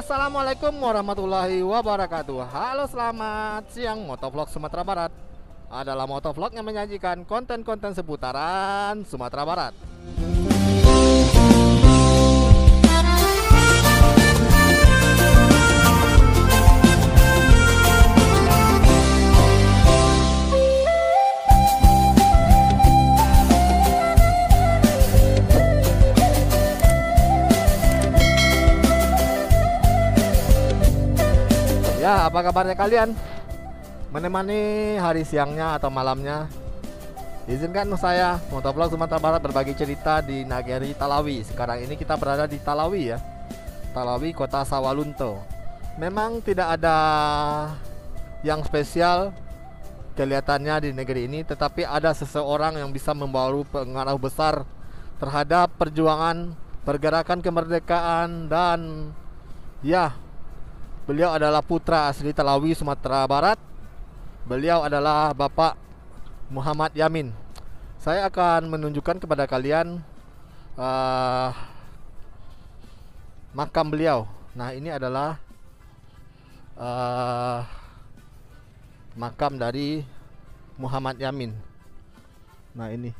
Assalamualaikum warahmatullahi wabarakatuh. Halo, selamat siang. Motovlog Sumatera Barat adalah motovlog yang menyajikan konten-konten seputaran Sumatera Barat. Ya, apa kabarnya kalian? Menemani hari siangnya atau malamnya, izinkan saya motovlog Sumatera Barat berbagi cerita di Nagari Talawi. Sekarang ini kita berada di Talawi ya, Talawi, kota Sawalunto. Memang tidak ada yang spesial kelihatannya di negeri ini, tetapi ada seseorang yang bisa membawa pengaruh besar terhadap perjuangan pergerakan kemerdekaan. Dan ya, beliau adalah putra asli Talawi, Sumatera Barat. Beliau adalah Bapak Muhammad Yamin. Saya akan menunjukkan kepada kalian makam beliau. Nah, ini adalah makam dari Muhammad Yamin. Nah, ini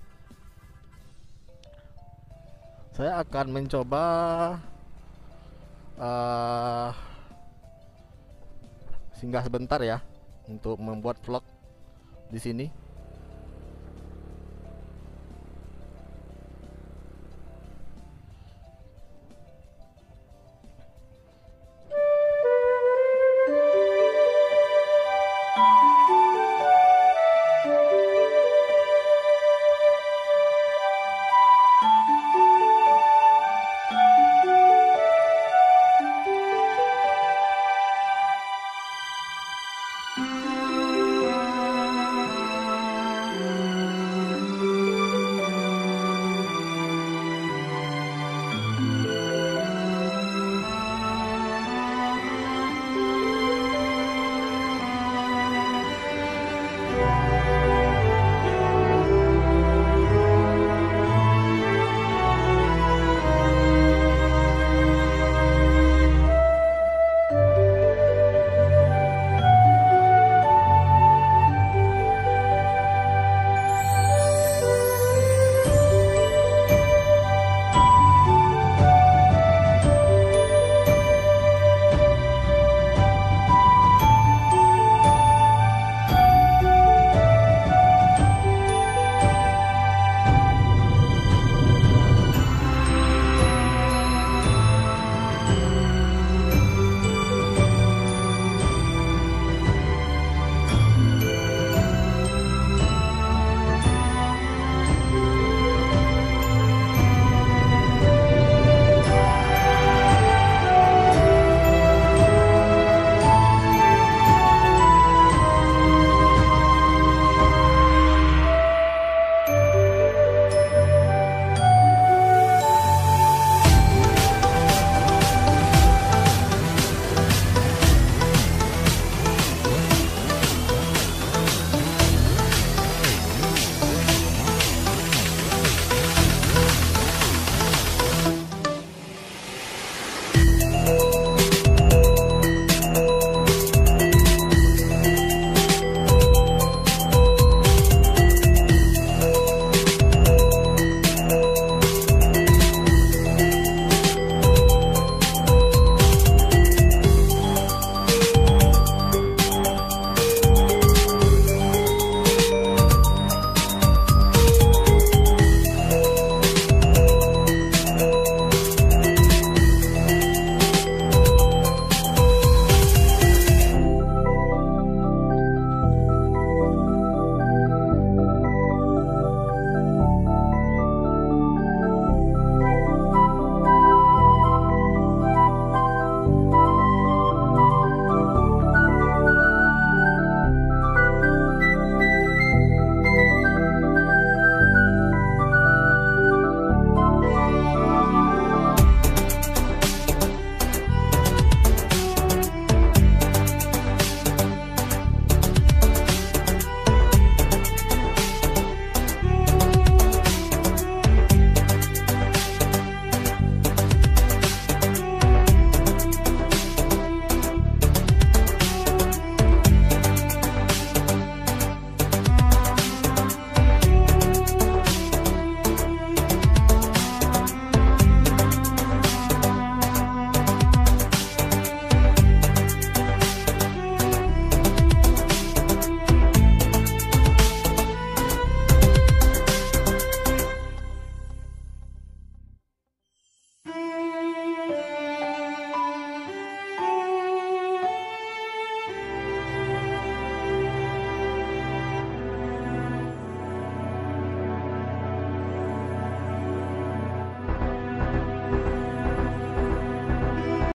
saya akan mencoba singgah sebentar ya untuk membuat vlog di sini.